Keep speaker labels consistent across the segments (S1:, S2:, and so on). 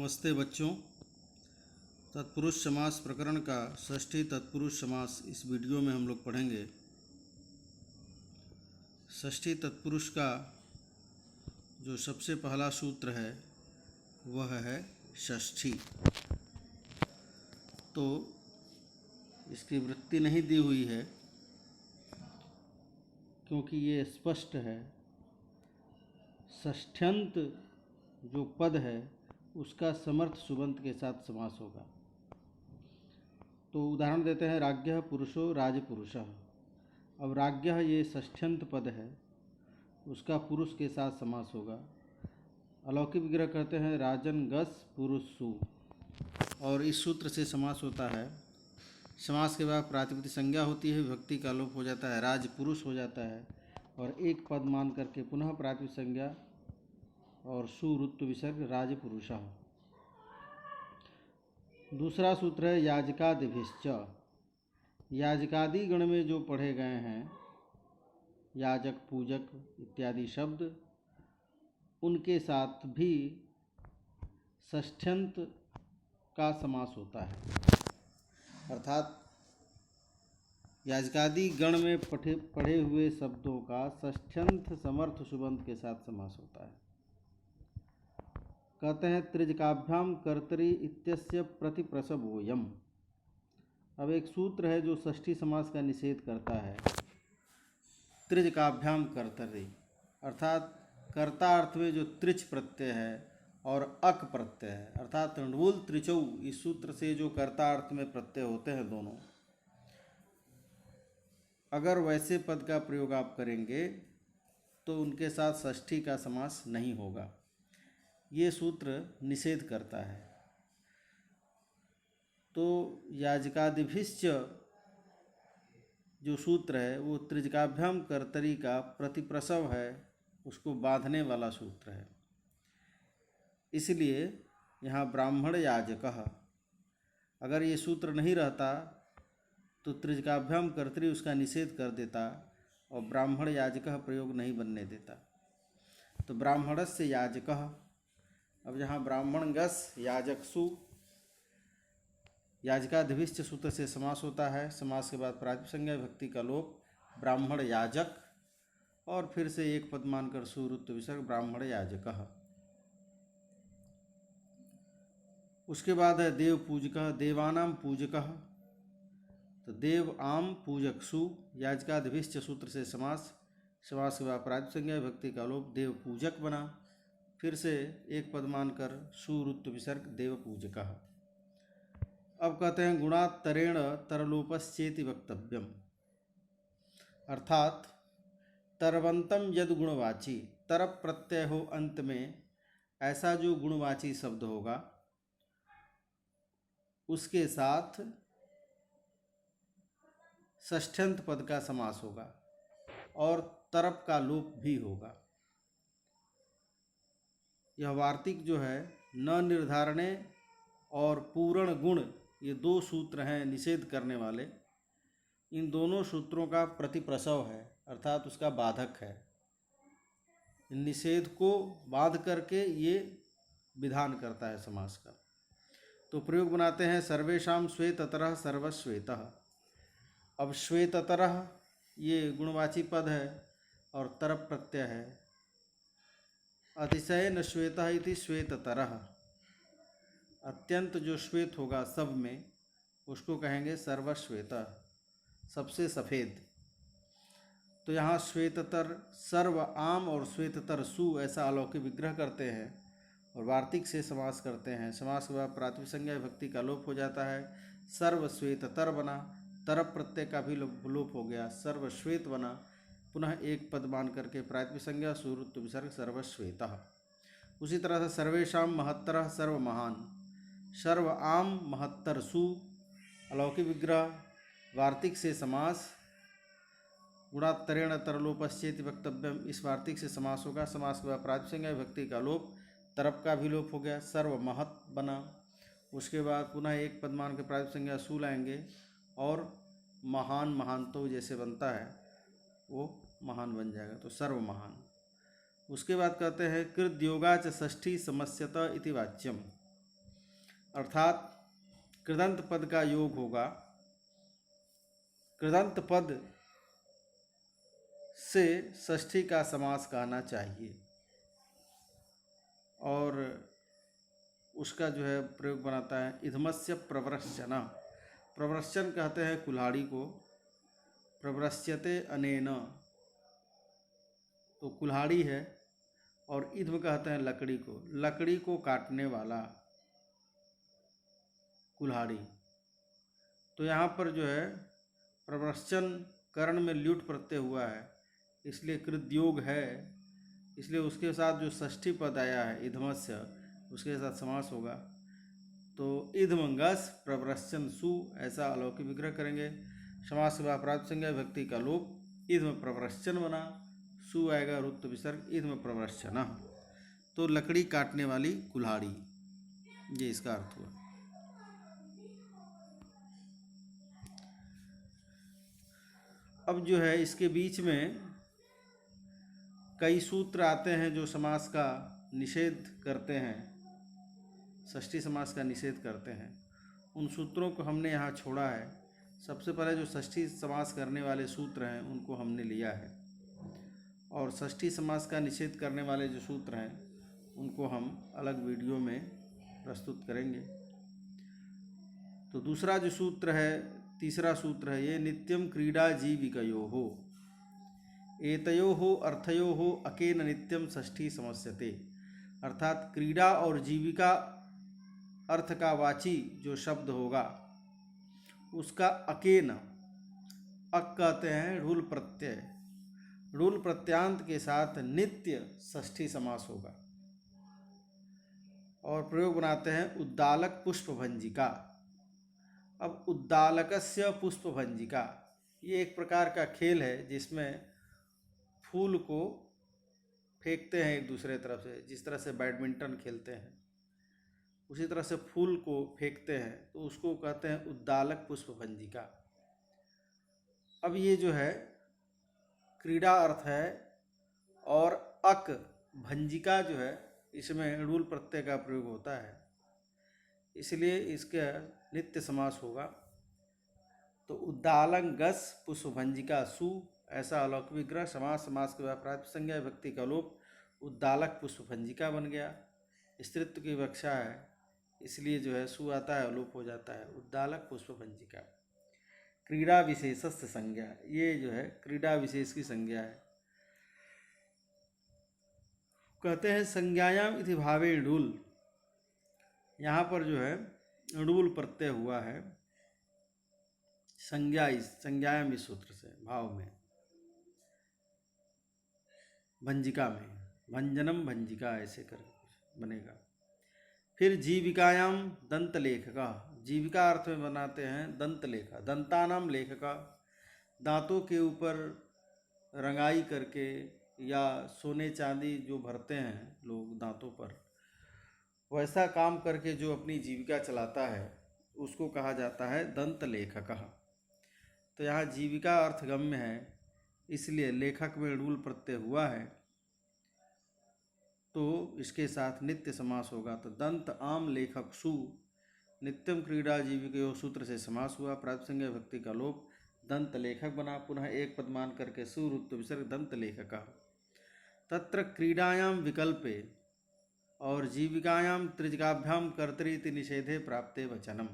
S1: नमस्ते बच्चों। तत्पुरुष समास प्रकरण का षष्ठी तत्पुरुष समास इस वीडियो में हम लोग पढ़ेंगे। षष्ठी तत्पुरुष का जो सबसे पहला सूत्र है वह है षष्ठी। तो इसकी वृत्ति नहीं दी हुई है क्योंकि ये स्पष्ट है। षष्ठ्यंत जो पद है उसका समर्थ सुबंत के साथ समास होगा। तो उदाहरण देते हैं, राज्ञः पुरुषो राजपुरुषः। अब राज्ञः ये षष्ठ्यंत पद है, उसका पुरुष के साथ समास होगा। अलौकिक विग्रह कहते हैं राजन गस पुरुषु, और इस सूत्र से समास होता है। समास के बाद प्रातिपदिक संज्ञा होती है, विभक्ति का लोप हो जाता है, राज पुरुष हो जाता है और एक पद मान करके पुनः प्रातिपदिक संज्ञा और सुरुत्व विसर्ग राजपुरुषः। दूसरा सूत्र है याजकादिभिश्च। याजकादि गण में जो पढ़े गए हैं, याजक पूजक इत्यादि शब्द, उनके साथ भी षष्ठ्यंत का समास होता है। अर्थात याजकादि गण में पढ़े हुए शब्दों का षष्ठ्यंत समर्थ सुबंत के साथ समास होता है। कहते हैं त्रिजकाभ्याम कर्तरी इत्यस्य प्रतिप्रसवोयम। अब एक सूत्र है जो षष्ठी समास का निषेध करता है। त्रिजकाभ्याम कर्तरी अर्थात कर्ता अर्थ में जो त्रिच प्रत्यय है और अक प्रत्यय है, अर्थात तृणवूल त्रिचौ, इस सूत्र से जो कर्ता अर्थ में प्रत्यय होते हैं दोनों, अगर वैसे पद का प्रयोग आप करेंगे तो उनके साथ षष्ठी का समास नहीं होगा। ये सूत्र निषेध करता है। तो याजकादिभिश्च जो सूत्र है वो त्रिजकाभ्याम कर्तरी का प्रतिप्रसव है, उसको बांधने वाला सूत्र है। इसलिए यहाँ ब्राह्मण याजकः, अगर ये सूत्र नहीं रहता तो त्रिजकाभ्याम कर्तरी उसका निषेध कर देता और ब्राह्मण याजकः प्रयोग नहीं बनने देता। तो ब्राह्मणस्य याजकः। अब यहाँ ब्राह्मण गस याजकसु, याजकादिभिश्च सूत्र से समास होता है। समास के बाद प्रातिपदिक संज्ञा विभक्ति का लोप, ब्राह्मण याजक, और फिर से एक पद मानकर सुरुत्व विसर्ग ब्राह्मण याजकः। उसके बाद है देव पूजकः, देवानाम पूजकः। तो देव आम पूजकसु, याजकादिभिश्च सूत्र से समास। समास के बाद प्रातिपदिक संज्ञा विभक्ति का लोप, देव पूजक बना। फिर से एक पद मानकर सुरुत्व विसर्ग देव पूजकः। अब कहते हैं गुणात्तरेण तरलोपश्चेति वक्तव्यम। अर्थात तरवंतम यद गुणवाची, तरप प्रत्यय हो अंत में, ऐसा जो गुणवाची शब्द होगा उसके साथ षष्ठ्यंत पद का समास होगा और तरप का लोप भी होगा। यह वार्तिक जो है न निर्धारणे और पूर्ण गुण, ये दो सूत्र हैं निषेध करने वाले। इन दोनों सूत्रों का प्रतिप्रसव है, अर्थात उसका बाधक है। निषेध को बाध करके ये विधान करता है समास का। तो प्रयोग बनाते हैं सर्वेषां श्वेततरः सर्वश्वेतः। अब श्वेततरः ये गुणवाची पद है और तरप प्रत्यय है। अतिशयन श्वेतः इति श्वेततरः, अत्यंत जो श्वेत होगा सब में उसको कहेंगे सर्वश्वेतः, सबसे सफ़ेद। तो यहाँ श्वेततर सर्व आम और श्वेततर सु ऐसा अलौकिक विग्रह करते हैं और वार्तिक से समास करते हैं। समास के बाद प्रातिपदिक संज्ञा विभक्ति का लोप हो जाता है, सर्व श्वेततर बना। तरप प्रत्यय का भी लोप हो गया, सर्वश्वेत बना। पुनः एक पद मान करके प्रातिपदिक संज्ञा सुरुत्व विसर्ग सर्वश्वेतः। उसी तरह से सर्वेषां महत्तरः सर्वमहान, सर्व आम महत्तर सु, अलौकिक विग्रह, वार्तिक से समास। गुणात्तरेण तरलोपश्चेति वक्तव्यम, इस वार्तिक से समास होगा। समास के बाद प्रातिपदिक संज्ञा विभक्ति का लोप, तरप का भी लोप हो गया, सर्वमहत बना। उसके बाद पुनः एक पद मान के प्रातिपदिक संज्ञा सु लाएंगे और महान महानतो जैसे बनता है वो महान बन जाएगा, तो सर्व महान। उसके बाद कहते हैं कृद्योगा च षष्ठी समस्यत इति वाच्यम। अर्थात कृदंत पद का योग होगा। कृदंत पद से षष्ठी का समास कहना चाहिए और उसका जो है प्रयोग बनाता है इधमस्य प्रवृश्चन। प्रवृश्चन कहते हैं कुल्हाड़ी को, प्रवृश्यते अनेन तो कुल्हाड़ी है, और इध्म कहते हैं लकड़ी को, लकड़ी को काटने वाला कुल्हाड़ी। तो यहाँ पर जो है प्रवृश्चन कर्ण में ल्युट प्रत्यय हुआ है, इसलिए कृतयोग है, इसलिए उसके साथ जो षष्ठी पद आया है इधमस्य, उसके साथ समास होगा। तो इधमंगस प्रवृश्चन सु ऐसा अलौकिक विग्रह करेंगे। समास के बाद प्राप्त संज्ञा विभक्ति का लोप, इधम प्रवृश्चन बना, सु आएगा रुत्व विसर्ग, इधम प्रवृश्चन। तो लकड़ी काटने वाली कुल्हाड़ी, ये इसका अर्थ हुआ। अब जो है इसके बीच में कई सूत्र आते हैं जो समास का निषेध करते हैं, षष्ठी समास का निषेध करते हैं। उन सूत्रों को हमने यहाँ छोड़ा है। सबसे पहले जो षष्ठी समास करने वाले सूत्र हैं उनको हमने लिया है, और षष्ठी समास का निषेध करने वाले जो सूत्र हैं उनको हम अलग वीडियो में प्रस्तुत करेंगे। तो दूसरा जो सूत्र है, तीसरा सूत्र है ये, नित्यम क्रीडा जीविकयोः एतयोः अर्थयोः अकेन नित्यम षष्ठी समस्यते। अर्थात क्रीडा और जीविका अर्थ का वाची जो शब्द होगा उसका अकेन, अक कहते हैं ढूल प्रत्यय, ढूल प्रत्यांत के साथ नित्य षष्ठी समास होगा। और प्रयोग बनाते हैं उद्दालक पुष्पभंजिका। अब उद्दालकस्य पुष्पभंजिका, ये एक प्रकार का खेल है जिसमें फूल को फेंकते हैं एक दूसरे तरफ से, जिस तरह से बैडमिंटन खेलते हैं उसी तरह से फूल को फेंकते हैं, तो उसको कहते हैं उद्दालक पुष्पभंजिका। अब ये जो है क्रीड़ा अर्थ है, और अक भंजिका जो है इसमें ढूल प्रत्यय का प्रयोग होता है, इसलिए इसका नित्य समास होगा। तो उद्दालंगस पुष्पभंजिका सु ऐसा अलौकिक विग्रह। समास के बाद प्राप्त संज्ञा विभक्ति का लोप, उद्दालक पुष्पभंजिका बन गया। स्त्रीत्व की विवक्षा है इसलिए जो है सु आता है, लोप हो जाता है, उद्दालक पुष्पभंजिका। क्रीड़ा विशेषस्य संज्ञा, ये जो है क्रीड़ा विशेष की संज्ञा है। कहते हैं संज्ञायाम इति भावे ढूल, यहाँ पर जो है ढूल प्रत्यय हुआ है संज्ञायाम इस सूत्र से, भाव में, भंजिका में, भंजनम भंजिका ऐसे कर बनेगा। फिर जीविकायाम दंत लेखका, जीविका अर्थ में बनाते हैं दंत लेखा, दंतानाम लेखका, दांतों के ऊपर रंगाई करके या सोने चांदी जो भरते हैं लोग दांतों पर, वैसा काम करके जो अपनी जीविका चलाता है उसको कहा जाता है दंत लेखक। तो यहाँ जीविका अर्थगम्य है इसलिए लेखक में ढूल प्रत्यय हुआ है, तो इसके साथ नित्य समास होगा। तो दंत आम लेखक सु, नित्यम क्रीड़ा जीविकयो सूत्र से समास हुआ। प्राप्त संज्ञा विभक्ति का लोप, दंत लेखक बना, पुनः एक पद मान करके सुरुत्व विसर्ग दंत लेखक। तत्र क्रीडायाम विकल्पे और जीविकायाम त्रिजगाभ्याम कर्तरीति निषेधे प्राप्ते वचनम।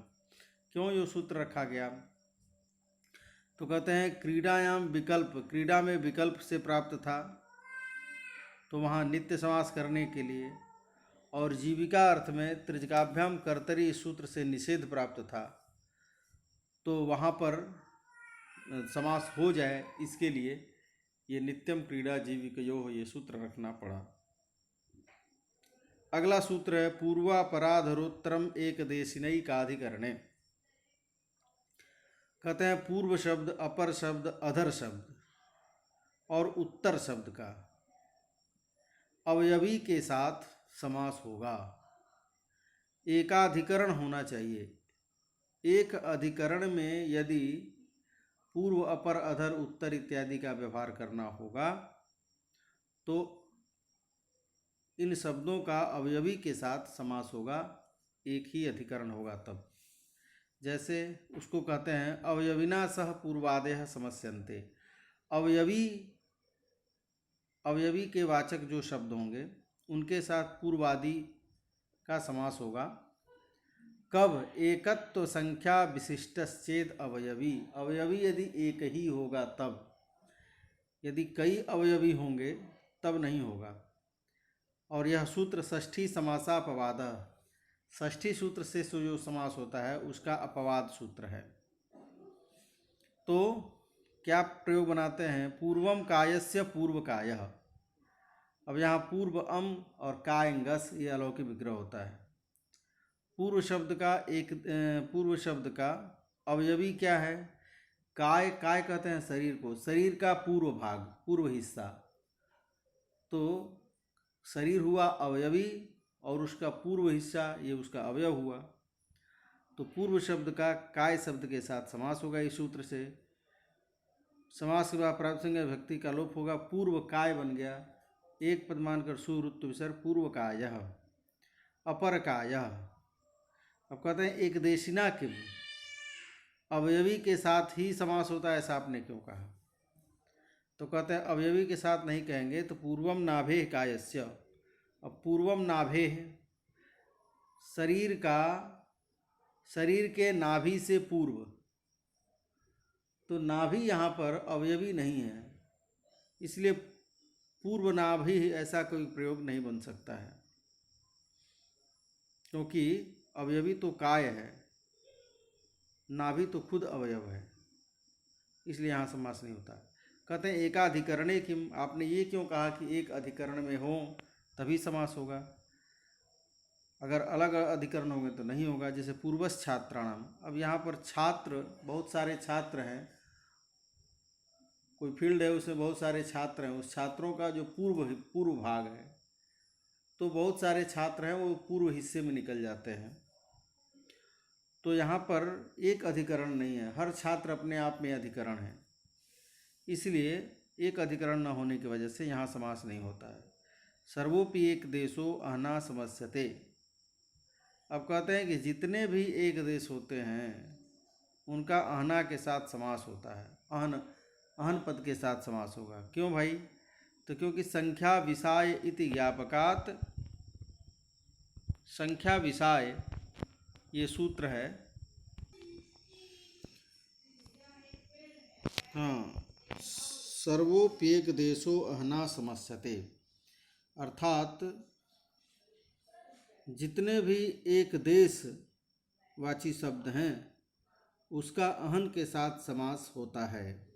S1: क्यों ये सूत्र रखा गया? तो कहते हैं क्रीडायाम विकल्प, क्रीड़ा में विकल्प से प्राप्त था तो वहाँ नित्य समास करने के लिए, और जीविका अर्थ में त्रिजगाभ्याम कर्तरी इस सूत्र से निषेध प्राप्त था तो वहाँ पर समास हो जाए इसके लिए ये नित्यम क्रीड़ा जीविकयोः ये सूत्र रखना पड़ा। अगला सूत्र है पूर्वापराधरोत्तरम एकदेशिनैकाधिकरणे। कहते हैं पूर्व शब्द, अपर शब्द, अधर शब्द और उत्तर शब्द का अवयवी के साथ समास होगा। एकाधिकरण होना चाहिए। एक अधिकरण में यदि पूर्व, अपर, अधर, उत्तर इत्यादि का व्यवहार करना होगा तो इन शब्दों का अवयवी के साथ समास होगा। एक ही अधिकरण होगा तब। जैसे उसको कहते हैं अवयविना सह पूर्वादयः समस्यन्ते। अवयवी अवयवी के वाचक जो शब्द होंगे उनके साथ पूर्वादि का समास होगा। कब? एकत्व संख्या विशिष्टश्चेद अवयवी। अवयवी यदि एक ही होगा तब, यदि कई अवयवी होंगे तब नहीं होगा। और यह सूत्र षष्ठी समासापवादः, षष्ठी सूत्र से जो समास होता है उसका अपवाद सूत्र है। तो क्या प्रयोग बनाते हैं? पूर्वम कायस्य पूर्व कायः। अब यहाँ पूर्व अम और कायंगस ये अलौकिक विग्रह होता है। पूर्व शब्द का अवयवी क्या है? काय। काय कहते हैं शरीर को, शरीर का पूर्व भाग, पूर्व हिस्सा। तो शरीर हुआ अवयवी और उसका पूर्व हिस्सा ये उसका अवयव हुआ। तो पूर्व शब्द का काय शब्द के साथ समास होगा इस सूत्र से। समास के बाद प्रातिसंज्ञ विभक्ति का लोप होगा, पूर्व काय बन गया। एक पद मानकर सुवृत्त विसर्ग, पूर्व कायः। अपर कायः। अब कहते हैं एक देशिना के अवयवी के साथ ही समास होता है, ऐसा आपने क्यों कहा? तो कहते हैं अवयवी के साथ नहीं कहेंगे तो पूर्वम नाभेः कायस्य। अब पूर्वम नाभेः, शरीर के नाभि से पूर्व, तो नाभि यहाँ पर अवयवी नहीं है, इसलिए पूर्व नाभि ऐसा कोई प्रयोग नहीं बन सकता है, क्योंकि अवयवी तो काय है, नाभि तो खुद अवयव है, इसलिए यहाँ समास नहीं होता। कहते हैं एकाधिकरणे किम। आपने ये क्यों कहा कि एक अधिकरण में हो तभी समास होगा, अगर अलग अधिकरण होंगे तो नहीं होगा। जैसे पूर्वस् छात्राणाम। अब यहाँ पर छात्र, बहुत सारे छात्र हैं, कोई फील्ड है उसमें बहुत सारे छात्र हैं, उस छात्रों का जो पूर्व भाग है, तो बहुत सारे छात्र हैं वो पूर्व हिस्से में निकल जाते हैं। तो यहाँ पर एक अधिकरण नहीं है, हर छात्र अपने आप में अधिकरण है, इसलिए एक अधिकरण न होने की वजह से यहाँ समास नहीं होता है। सर्वोपि एक देशो अहना समस्यते। अब कहते हैं कि जितने भी एक देश होते हैं उनका अहना के साथ समास होता है, अहन पद के साथ समास होगा। क्यों भाई? तो क्योंकि संख्या विषाय इति ज्ञापकात्, संख्या विषाय ये सूत्र है। हाँ, सर्वोप्येक देशो अहना समस्यते, अर्थात जितने भी एक देश वाची शब्द हैं उसका अहन के साथ समास होता है।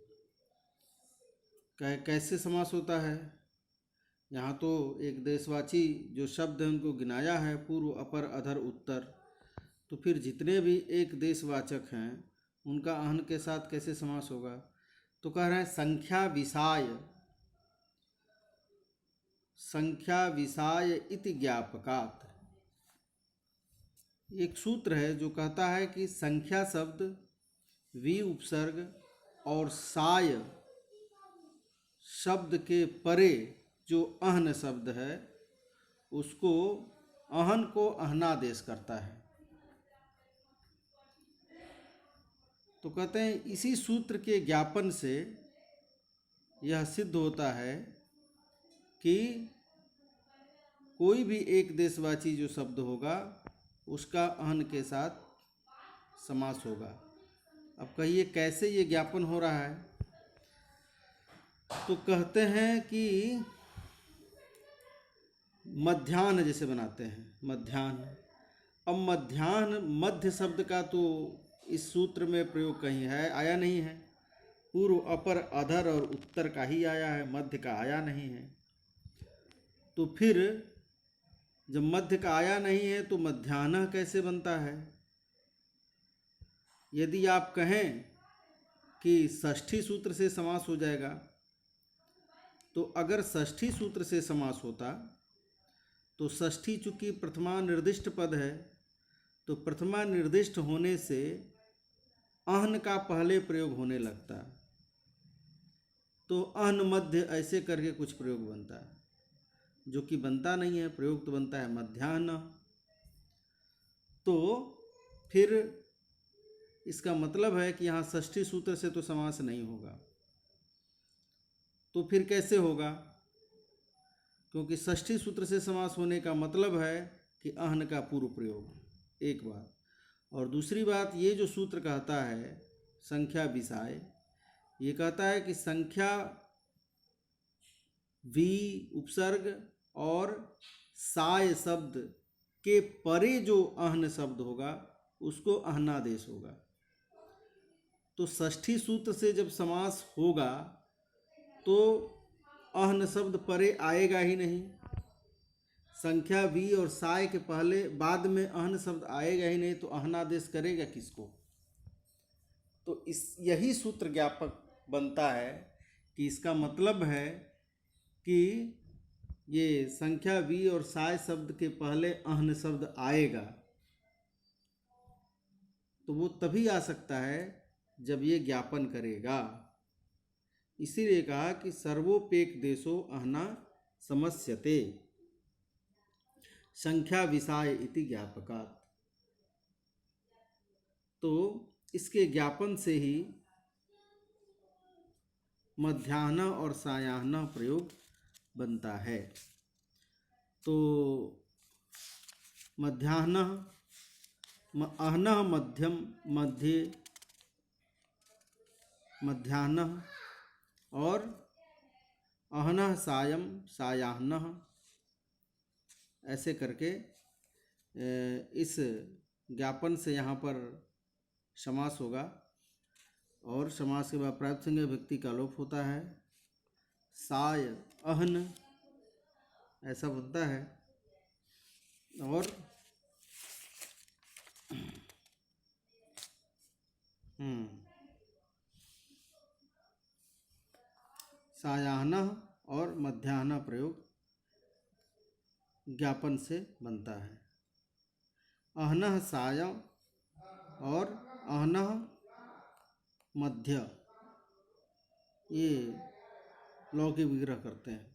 S1: कैसे समास होता है? यहाँ तो एक देशवाची जो शब्द हैं उनको गिनाया है, पूर्व अपर अधर उत्तर, तो फिर जितने भी एक देशवाचक हैं उनका अहन के साथ कैसे समास होगा? तो कह रहे हैं संख्या विषाय इति ज्ञापकात्। एक सूत्र है जो कहता है कि संख्या शब्द वि उपसर्ग और साय शब्द के परे जो अहन शब्द है उसको, अहन को अहनादेश करता है। तो कहते हैं इसी सूत्र के ज्ञापन से यह सिद्ध होता है कि कोई भी एक देशवाची जो शब्द होगा उसका अहन के साथ समास होगा। अब कहिए कैसे ये ज्ञापन हो रहा है? तो कहते हैं कि मध्याह्न जैसे बनाते हैं, मध्याह्न। अब मध्याह्न मध्य शब्द का तो इस सूत्र में प्रयोग कहीं है, आया नहीं है। पूर्व अपर अधर और उत्तर का ही आया है, मध्य का आया नहीं है। तो फिर जब मध्य का आया नहीं है तो मध्याह्न कैसे बनता है? यदि आप कहें कि षष्ठी सूत्र से समास हो जाएगा, तो अगर षष्ठी सूत्र से समास होता तो षष्ठी चूंकि प्रथमा निर्दिष्ट पद है, तो प्रथमा निर्दिष्ट होने से अहन का पहले प्रयोग होने लगता, तो अहन मध्य ऐसे करके कुछ प्रयोग बनता है, जो कि बनता नहीं है। प्रयोग तो बनता है मध्याह्न। तो फिर इसका मतलब है कि यहाँ षष्ठी सूत्र से तो समास नहीं होगा। तो फिर कैसे होगा? क्योंकि षष्ठी सूत्र से समास होने का मतलब है कि अहन का पूर्व प्रयोग, एक बात। और दूसरी बात, ये जो सूत्र कहता है संख्या विषाय, ये कहता है कि संख्या वी उपसर्ग और साय शब्द के परे जो अहन शब्द होगा उसको अहनादेश होगा। तो षष्ठी सूत्र से जब समास होगा तो अहन शब्द परे आएगा ही नहीं, संख्या वी और साय के पहले बाद में अहन शब्द आएगा ही नहीं, तो अहनादेश करेगा किसको? तो यही सूत्र ज्ञापक बनता है कि इसका मतलब है कि ये संख्या वी और साय शब्द के पहले अहन शब्द आएगा, तो वो तभी आ सकता है जब ये ज्ञापन करेगा। इसीलिए कहा कि सर्वोपेक देशो अहना समस्यते संख्या विषाय इति ज्ञापकात्। तो इसके ज्ञापन से ही मध्याह्न और सायाह्न प्रयोग बनता है। तो मध्याह्न अह्न मध्यम मध्य मध्याह्न और अह्न सायं सायाह्न, ऐसे करके इस ज्ञापन से यहाँ पर समास होगा। और समास के बाद प्रातिसंज्ञा विभक्ति का लोप होता है, साय अहन ऐसा बनता है। और सायाह्न और मध्याह्न प्रयोग ज्ञापन से बनता है। अहनः साय और अहनः मध्य, ये लौकिक विग्रह करते हैं।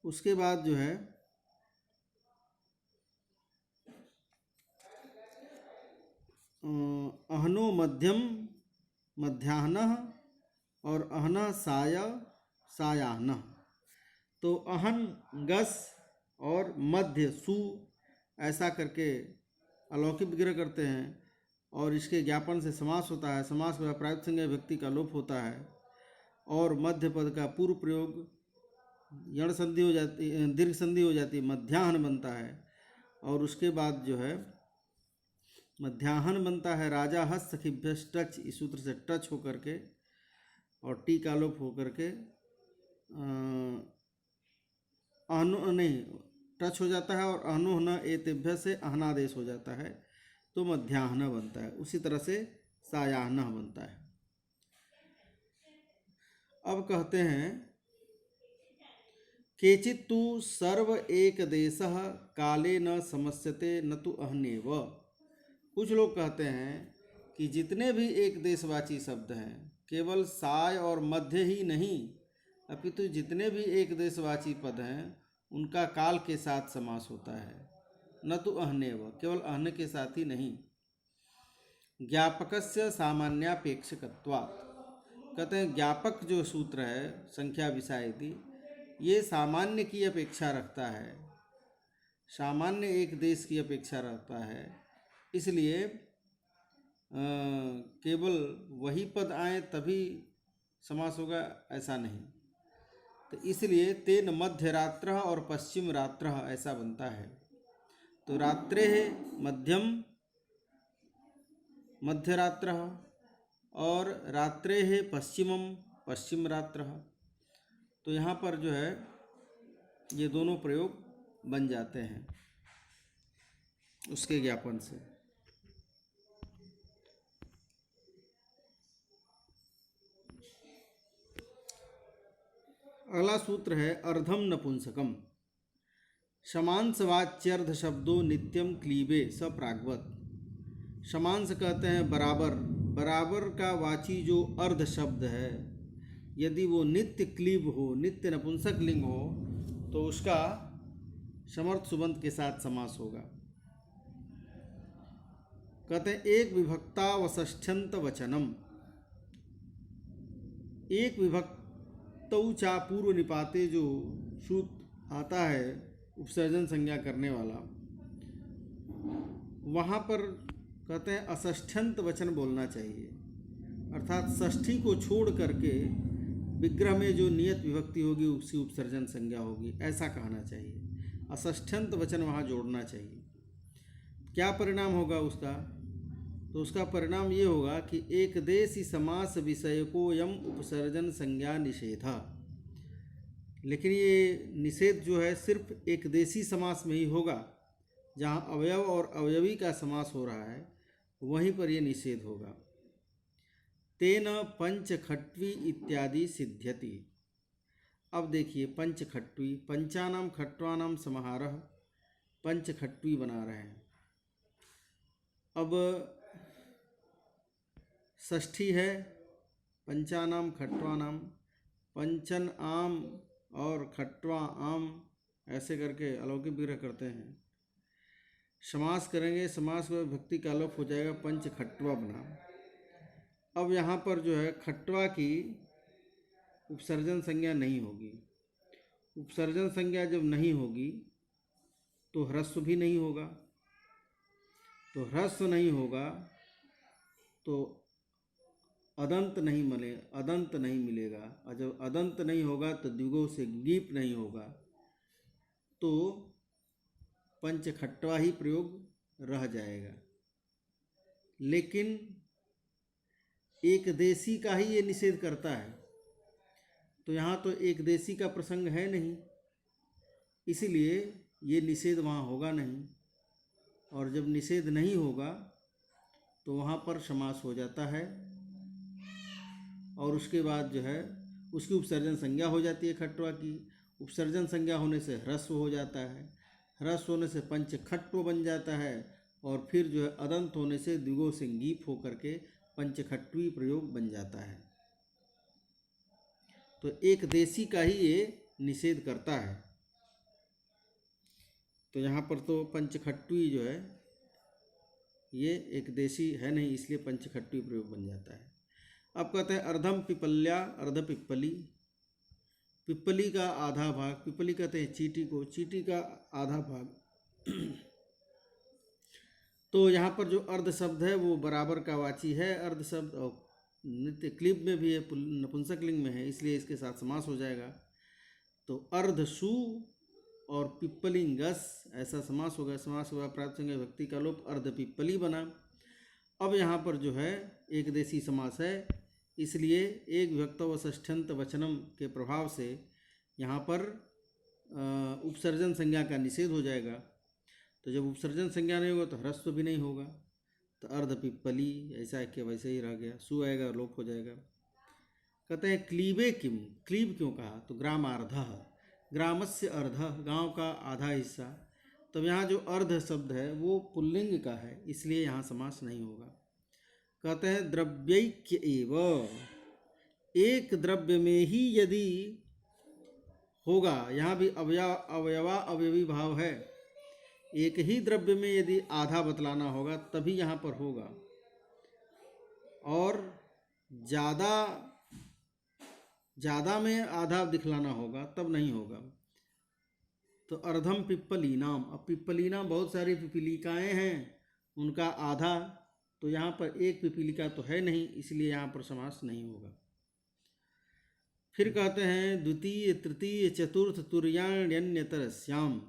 S1: उसके बाद जो है अहनो मध्यम मध्याह्न और अहना साय सायाह्न। तो अहन गस और मध्य सु ऐसा करके अलौकिक विग्रह करते हैं और इसके ज्ञापन से समास होता है। समास में प्रातिसंज्ञा विभक्ति का लोप होता है और मध्य पद का पूर्व प्रयोग यण संधि हो जाती, दीर्घ संधि हो जाती है, मध्याह्न बनता है। और उसके बाद जो है मध्याह्न बनता है राजा हस्त सखिभ्य टच, इस सूत्र से टच होकर के और टी का लोप होकर के अहनो नहीं टच हो जाता है और अहनो न एतेभ्य से अहनादेश हो जाता है, तो मध्याह्न बनता है। उसी तरह से सायाह्न बनता है। अब कहते हैं केचित् तु सर्व एक देशः काले न समस्यते न तो अहनेव। कुछ लोग कहते हैं कि जितने भी एक देशवाची शब्द हैं केवल साय और मध्य ही नहीं, अपितु जितने भी एक देशवाची पद हैं उनका काल के साथ समास होता है, न तो अहनेव, केवल अहन के साथ ही नहीं। ज्ञापकस्य सामान्यापेक्षकत्वात्, कहते हैं ज्ञापक जो सूत्र है संख्या विषायति, ये सामान्य की अपेक्षा रखता है, सामान्य एक देश की अपेक्षा रखता है। इसलिए केवल वही पद आए तभी समास होगा ऐसा नहीं। तो इसलिए तेन मध्य रात्र और पश्चिम रात्र ऐसा बनता है। तो रात्रे मध्यम मध्य रात्र और रात्रे पश्चिमम पश्चिम रात्र। तो यहाँ पर जो है ये दोनों प्रयोग बन जाते हैं उसके ज्ञापन से। अगला सूत्र है अर्धम नपुंसकम। शमांसवाच्यर्ध शब्दों नित्यम क्लीबे सप्राग्वत। शमांस कहते हैं बराबर, बराबर का वाची जो अर्ध शब्द है यदि वो नित्य क्लीब हो, नित्य नपुंसक लिंग हो, तो उसका समर्थ सुबंत के साथ समास होगा। कहते हैं एक विभक्तावषष्ठ्यंत वचनम, एक विभक्तौ चा पूर्व निपाते जो सूत आता है उपसर्जन संज्ञा करने वाला, वहाँ पर कहते हैं अषष्ठ्यंत वचन बोलना चाहिए, अर्थात षष्ठी को छोड़ करके विग्रह में जो नियत विभक्ति होगी उसी उपसर्जन संज्ञा होगी, ऐसा कहना चाहिए। अषष्ठ्यंत वचन वहाँ जोड़ना चाहिए। क्या परिणाम होगा उसका? तो उसका परिणाम ये होगा कि एकदेशी समास विषय को यम उपसर्जन संज्ञा निषेधा। लेकिन ये निषेध जो है सिर्फ एकदेशी समास में ही होगा, जहाँ अवयव और अवयवी का समास हो रहा है वहीं पर ये निषेध होगा। तेन पंचखट्वी इत्यादि सिद्ध्यति। अब देखिए पंचखट्वी, पंचानाम खट्वानाम समाहारः, पंचखट्वी बना रहे हैं। अब षष्ठी है पंचानाम खट्वानाम, पंचन आम और खट्वा आम, ऐसे करके अलौकिक विग्रह करते हैं। समास करेंगे, समास में विभक्ति का लोप हो जाएगा, पंच खट्वा बना। अब यहाँ पर जो है खट्वा की उपसर्जन संज्ञा नहीं होगी। उपसर्जन संज्ञा जब नहीं होगी तो ह्रस्व भी नहीं होगा, तो ह्रस्व नहीं होगा तो अदंत नहीं मिलेगा, और जब अदंत नहीं होगा तो द्विगु से गीप नहीं होगा, तो पंचखट्वा ही प्रयोग रह जाएगा। लेकिन एक देशी का ही ये निषेध करता है, तो यहाँ तो एक देशी का प्रसंग है नहीं, इसीलिए ये निषेध वहाँ होगा नहीं। और जब निषेध नहीं होगा तो वहाँ पर समास हो जाता है, और उसके बाद जो है उसकी उपसर्जन संज्ञा हो जाती है खट्वा की। उपसर्जन संज्ञा होने से ह्रस्व हो जाता है, ह्रस्व होने से पंचखट्व बन जाता है, और फिर जो है अदंत होने से द्विगु से गीप होकर के पंचखट्वी प्रयोग बन जाता है। तो एक देशी का ही ये निषेध करता है। तो यहाँ पर तो पंचखट्वी जो है ये एक देशी है नहीं, इसलिए पंचखट्वी प्रयोग बन जाता है। अब कहते हैं अर्धम पिपल्या, अर्ध पिप्पली। पिप्पली का आधा भाग, पिप्पली कहते हैं चींटी को, चींटी का आधा भाग। तो यहाँ पर जो अर्ध शब्द है वो बराबर का वाची है अर्ध शब्द, और नित्य क्लिप में भी है, नपुंसक लिंग में है, इसलिए इसके साथ समास हो जाएगा। तो अर्ध सु और पिप्पलिंगस ऐसा समास होगा। समास हुआ प्राप्त संज्ञा विभक्ति का लोप, अर्ध पिप्पली बना। अब यहाँ पर जो है एक देशी समास है, इसलिए एक विभक्तावषष्ठ्यंत वचनम के प्रभाव से यहाँ पर उपसर्जन संज्ञा का निषेध हो जाएगा। तो जब उपसर्जन संज्ञा नहीं होगा तो ह्रस्व भी नहीं होगा, तो अर्ध पिप्पली ऐसा कि वैसे ही रह गया, सु आएगा लोप हो जाएगा। कहते हैं क्लीबे किम, क्लीब क्यों कहा? तो ग्रामार्धः, ग्रामस्य अर्धः, गांव का आधा हिस्सा। तो यहाँ जो अर्ध शब्द है वो पुल्लिंग का है, इसलिए यहाँ समास नहीं होगा। कहते हैं द्रव्यैक्य एव, एक द्रव्य में ही यदि होगा, यहाँ भी अवयवा अवयवी भाव है, एक ही द्रव्य में यदि आधा बतलाना होगा तभी यहाँ पर होगा, और ज़्यादा में आधा दिखलाना होगा तब नहीं होगा। तो अर्धम पिप्पलीनाम, अब पिप्पलीनाम बहुत सारी पिपीलिकाएँ हैं, उनका आधा, तो यहाँ पर एक पिपीलिका तो है नहीं, इसलिए यहाँ पर समास नहीं होगा। फिर कहते हैं द्वितीय तृतीय चतुर्थ तुर्याण्यन्यतरस्याम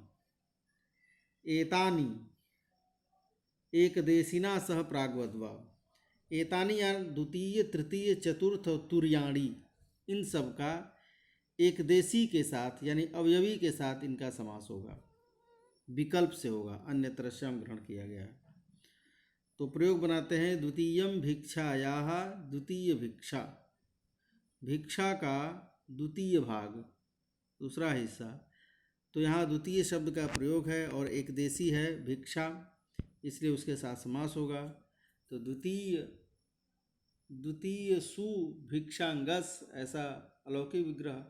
S1: एतानी एकदेशिना सह प्राग्वद्वा। एतानी या द्वितीय तृतीय चतुर्थ तुर्याणी, इन सब का एक देशी के साथ यानी अवयवी के साथ इनका समास होगा, विकल्प से होगा, अन्यतरस्याम ग्रहण किया गया है। तो प्रयोग बनाते हैं द्वितीयम भिक्षायाः, द्वितीय भिक्षा, भिक्षा का द्वितीय भाग, दूसरा हिस्सा। तो यहाँ द्वितीय शब्द का प्रयोग है और एक देशी है भिक्षा, इसलिए उसके साथ समास होगा। तो द्वितीय द्वितीय सु भिक्षांगस, ऐसा अलौकिक विग्रह।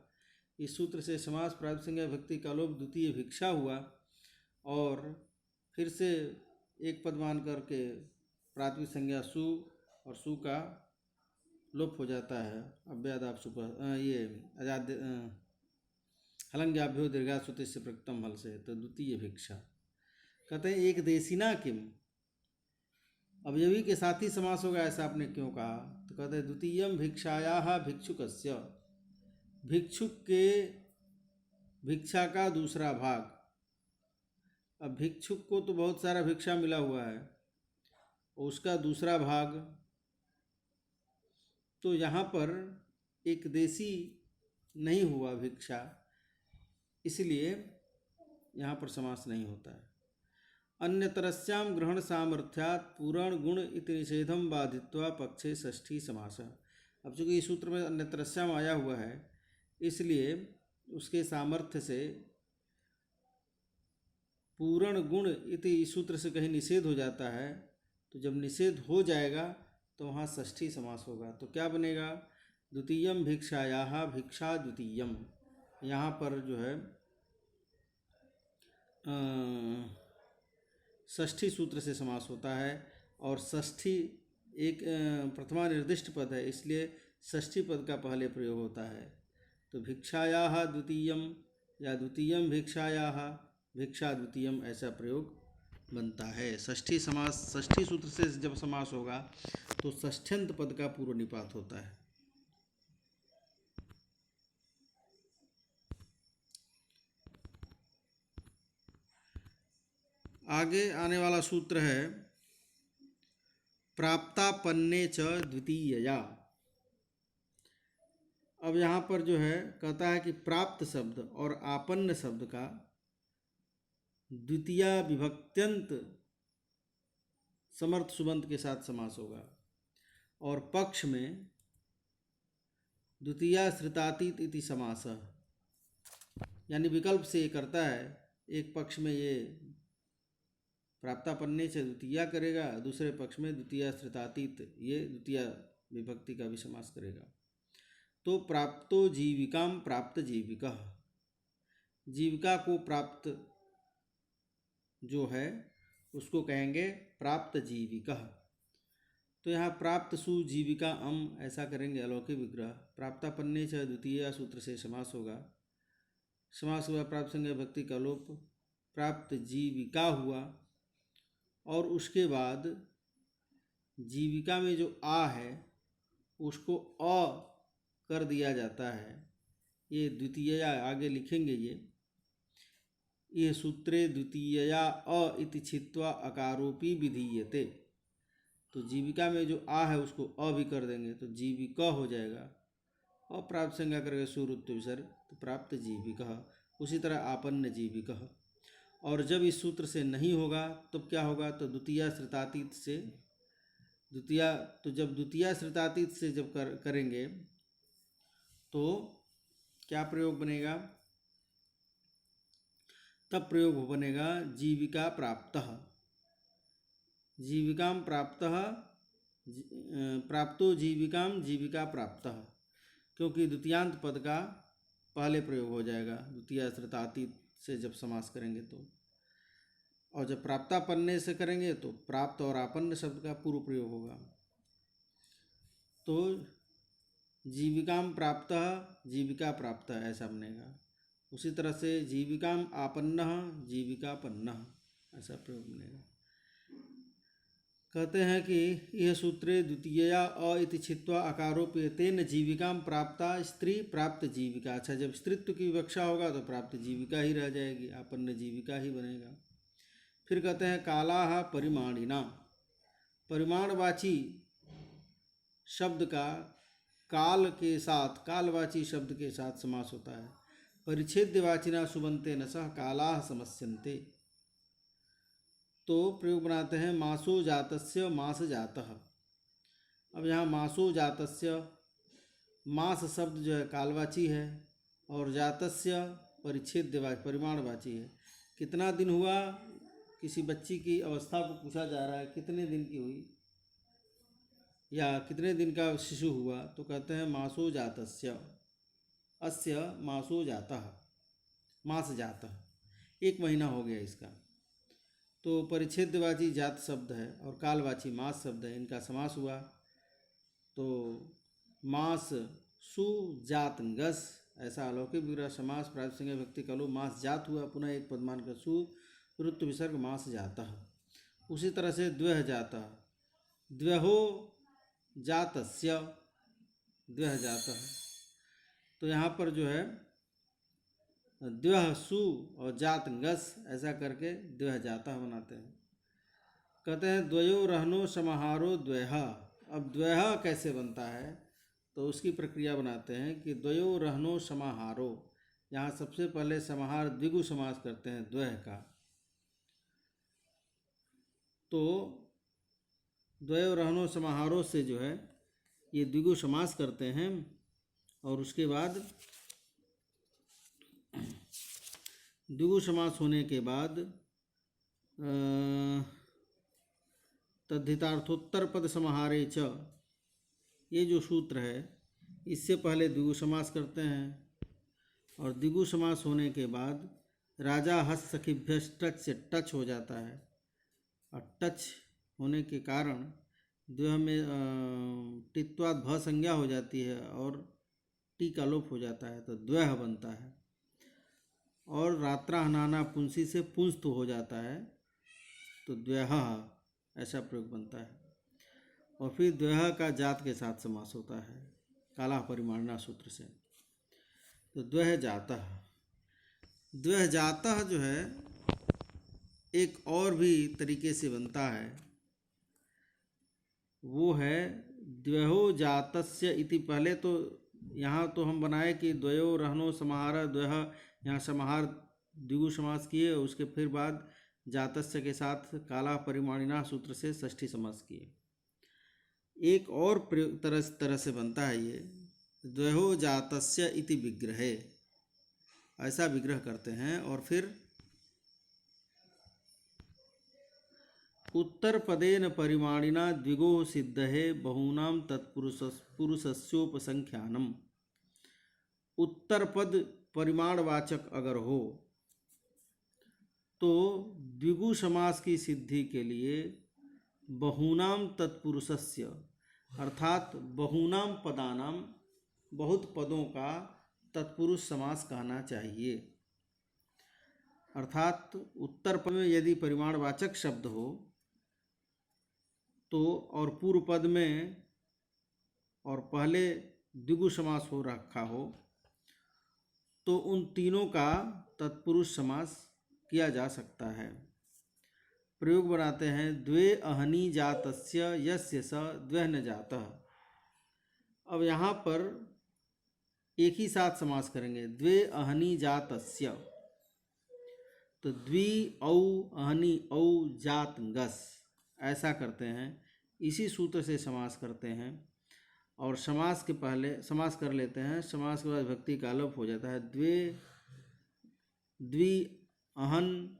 S1: इस सूत्र से समास प्राप्त संज्ञा भक्ति का लोप द्वितीय भिक्षा हुआ और फिर से एक पद मान करके प्राथमिक संज्ञा सु और सु का लोप हो जाता है। अव्यादाप सुपर ये आजाद हलंग्याभ्यो दीर्घासुति से प्रकृतम हल से, तो द्वितीय भिक्षा। कहते हैं एक देशिना किम, अवयवी के साथ ही समास होगा, ऐसा आपने क्यों कहा? तो कहते हैं द्वितीयम भिक्षायाः भिक्षुकस्य, भिक्षुक के भिक्षा का दूसरा भाग। अब भिक्षुक को तो बहुत सारा भिक्षा मिला हुआ है, उसका दूसरा भाग, तो यहाँ पर एक देशी नहीं हुआ भिक्षा, इसलिए यहाँ पर समास नहीं होता है। अन्यतरस्याम ग्रहण सामर्थ्यात् पूरण गुण इति निषेधम बाधित्वा पक्षे षष्ठी समास। अब चूँकि इस सूत्र में अन्यतरस्याम आया हुआ है, इसलिए उसके सामर्थ्य से पूर्ण गुण इति इस सूत्र से कहीं निषेध हो जाता है, तो जब निषेध हो जाएगा तो वहाँ षष्ठी समास होगा। तो क्या बनेगा? द्वितीयम भिक्षायाः भिक्षा द्वितीयम, यहाँ पर जो है षष्ठी सूत्र से समास होता है, और षष्ठी एक प्रथमा निर्दिष्ट पद है, इसलिए षष्ठी पद का पहले प्रयोग होता है। तो भिक्षायाः द्वितीयम या द्वितीयम भिक्षायाः भिक्षा द्वितीयम, ऐसा प्रयोग बनता है। षष्ठी समास, षष्ठी सूत्र से जब समास होगा तो षष्ठ्यंत पद का पूर्व निपात होता है। आगे आने वाला सूत्र है प्राप्तापन्ने च द्वितीयया। अब यहाँ पर जो है कहता है कि प्राप्त शब्द और आपन्न शब्द का द्वितीया विभक्त्यंत समर्थ सुबंत के साथ समास होगा, और पक्ष में द्वितीया श्रितातीत इति समास, यानी विकल्प से ये करता है। एक पक्ष में ये प्राप्तापन्ने से द्वितीया करेगा, दूसरे पक्ष में द्वितीया श्रितातीत ये द्वितीया विभक्ति का भी समास करेगा। तो प्राप्तो जीविकाम प्राप्त जीविका, जीविका को प्राप्त जो है उसको कहेंगे प्राप्त जीविका। तो यहाँ प्राप्त सु जीविका अम, ऐसा करेंगे अलौकिक विग्रह। प्राप्तापन्ने से द्वितीय सूत्र से समास होगा, समास हुआ प्राप्त संज्ञा भक्ति का लोप, प्राप्त जीविका हुआ, और उसके बाद जीविका में जो आ है उसको अ कर दिया जाता है। ये द्वितीया आगे लिखेंगे, ये सूत्रे द्वितीया अ इति छित्वा अकारोपी विधीयते। तो जीविका में जो आ है उसको अ भी कर देंगे तो जीविका हो जाएगा, और प्राप्त संज्ञा करके सुरुत्व विसर्ग, तो प्राप्त जीविका। उसी तरह आपन्न जीविका। और जब इस सूत्र से नहीं होगा तो क्या होगा? तो द्वितीया श्रितातीत से द्वितीया, तो जब द्वितीया श्रितातीत से जब करेंगे तो क्या प्रयोग बनेगा? तब प्रयोग बनेगा जीविका प्राप्तः, जीविकाम प्राप्तः, प्राप्तो जीविकाम जीविका प्राप्तः, क्योंकि द्वितीयांत पद का पहले प्रयोग हो जाएगा द्वितीया श्रितातीत से जब समास करेंगे तो। और जब प्राप्तापन्ने से करेंगे तो प्राप्त और आपन्न शब्द का पूर्व प्रयोग होगा। तो जीविकाम प्राप्तः जीविका प्राप्तः ऐसा बनेगा। उसी तरह से जीविकाम आपन्नः जीविकापन्नः, ऐसा प्रयोग बनेगा। कहते हैं कि यह सूत्रे द्वितीया अ इति छित्वा अकारोप्यतेन जीविकाम प्राप्ता स्त्री प्राप्त जीविका। अच्छा, जब स्त्रीत्व की विवक्षा होगा तो प्राप्त जीविका ही रह जाएगी, आपन्न जीविका ही बनेगा। फिर कहते हैं कालाः परिमाणिना, परिमाणवाची शब्द का काल के साथ, कालवाची शब्द के साथ समास होता है। परिच्छेद्यवाचिना सुबन्ते न सह कालाः समस्यन्ते। तो प्रयोग बनाते हैं मासो जातस्य मास जातः। अब यहाँ मासो जातस्य, मास शब्द जो है कालवाची है, और जातस्य परिच्छेद्यवाची परिमाणवाची है। कितना दिन हुआ, किसी बच्ची की अवस्था को पूछा जा रहा है, कितने दिन की हुई, या कितने दिन का शिशु हुआ, तो कहते हैं मासो जातस्य, अस्य मासो जातः, मास जातः, 1 महीना हो गया इसका। तो परिच्छेदवाची जात शब्द है और कालवाची मास शब्द है, इनका समास हुआ। तो मास सु जात गस, ऐसा अलौकिक विग्रह समास प्रातिपदिक संज्ञा व्यक्ति कलो मास जात हुआ, पुनः एक पदमान का सु ऋतु विसर्ग मास जाता। उसी तरह से द्वह जाता, द्वहो जातस्य, द्वह जाता। तो यहाँ पर जो है द्वह सु और जात गस ऐसा करके द्वह जाता बनाते हैं। कहते हैं द्वयो रहनो समाहारो द्वयः। अब द्वयः कैसे बनता है, तो उसकी प्रक्रिया बनाते हैं कि द्वयो रहनो समाहारो। यहाँ सबसे पहले समाहार द्विगु समास करते हैं द्वय का, तो द्वयो रहनो समाहारो से जो है ये द्विगु समास करते हैं। और उसके बाद द्विगु समास होने के बाद तद्धितार्थोत्तर पद समाहारे च, ये जो सूत्र है इससे पहले द्विगु समास करते हैं। और द्विगु समास होने के बाद राजा हस्त सखिभ्य टच से टच हो जाता है, और टच होने के कारण द्वय में टित्वाद भ संज्ञा हो जाती है और टी का लोप हो जाता है, तो द्वय बनता है। और रात्रा हनाना पुंसी से पुंस्त हो जाता है, तो द्वयः ऐसा प्रयोग बनता है। और फिर द्वयः का जात के साथ समास होता है काला परिमाणना सूत्र से, तो द्वय जातः। द्वय जातः जो है एक और भी तरीके से बनता है, वो है द्वयो जातस्य इति। पहले तो यहाँ तो हम बनाए कि द्वयो रहनो समाहार द्वयः, यहाँ समाहार द्विगु समास किए, उसके फिर बाद जातस्य के साथ काला परिमाणिना सूत्र से षष्ठी समास किए। एक और तरह से बनता है ये, द्वयो जातस्य इति विग्रहे, ऐसा विग्रह करते हैं। और फिर उत्तर पदेन परिमाणिना द्विगो सिद्धहे बहूनाम तत्पुरुषस्योपसंख्यानम। उत्तर पद परिमाणवाचक अगर हो तो द्विगु समास की सिद्धि के लिए बहूनाम तत्पुरुषस्य, अर्थात बहूनाम पदानाम, बहुत पदों का तत्पुरुष समास कहना चाहिए। अर्थात उत्तर पद में यदि परिमाणवाचक शब्द हो तो, और पूर्व पद में और पहले द्विगु समास हो रखा हो, तो उन तीनों का तत्पुरुष समास किया जा सकता है। प्रयोग बनाते हैं द्वे अहनी जातस्य यस्य स द्वहन जातः। अब यहाँ पर एक ही साथ समास करेंगे, द्वे अहनी जातस्य, तो द्वि औ अहनी औ जात गस, ऐसा करते हैं। इसी सूत्र से समास करते हैं। और समास के पहले समास कर लेते हैं, समास के बाद विभक्ति का लोप हो जाता है। द्वि अहन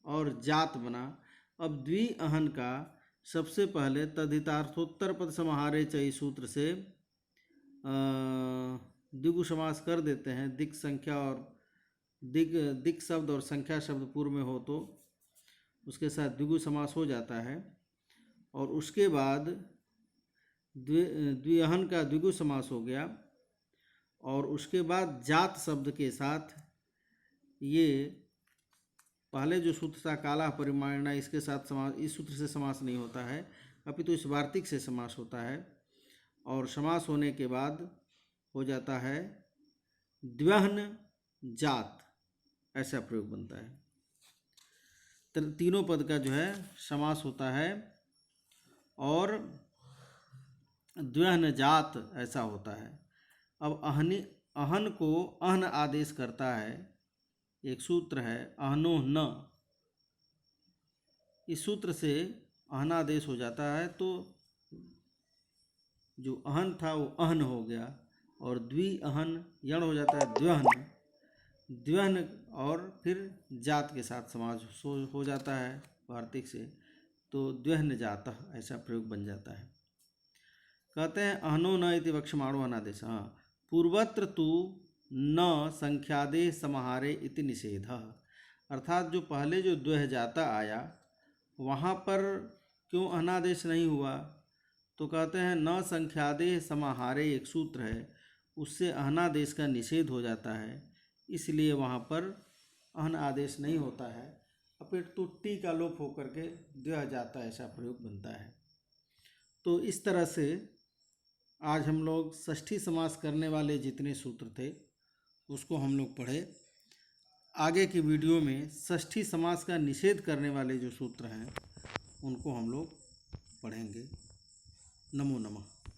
S1: और जात बना। अब द्वि अहन का सबसे पहले तद्धितार्थोत्तर पद समाहारे चई सूत्र से द्विगु समास कर देते हैं। दिक् संख्या और दिक् शब्द और संख्या शब्द पूर्व में हो तो उसके साथ द्विगु समास हो जाता है। और उसके बाद द्विअहन का द्विगु समास हो गया। और उसके बाद जात शब्द के साथ ये पहले जो सूत्र था काला परिमाणना, इसके साथ समास, इस सूत्र से समास नहीं होता है, अपितु इस वार्तिक से समास होता है। और समास होने के बाद हो जाता है द्वहन जात, ऐसा प्रयोग बनता है। तीनों पद का जो है समास होता है और द्वहन जात ऐसा होता है। अब अहन को अहन आदेश करता है, एक सूत्र है अहनो न, इस सूत्र से अहनादेश हो जाता है, तो जो अहन था वो अहन हो गया और द्वि अहन यण हो जाता है द्वहन, द्वहन और फिर जात के साथ समास हो जाता है वार्तिक से, तो द्वहन जातः ऐसा प्रयोग बन जाता है। कहते हैं अहनो न इति वक्षमाणो अनादेश। हाँ, पूर्वत्र तु न संख्यादेह समाहारे इति निषेध। अर्थात जो पहले जो द्वह जाता आया वहाँ पर क्यों अनादेश नहीं हुआ? तो कहते हैं न संख्यादेह समाहारे एक सूत्र है, उससे अहनादेश का निषेध हो जाता है, इसलिए वहाँ पर अहन आदेश नहीं होता है, अपितु टी का लोप होकर के द्वह जाता ऐसा प्रयोग बनता है। तो इस तरह से आज हम लोग षष्ठी समास करने वाले जितने सूत्र थे उसको हम लोग पढ़े। आगे की वीडियो में षष्ठी समास का निषेध करने वाले जो सूत्र हैं उनको हम लोग पढ़ेंगे। नमो नमः।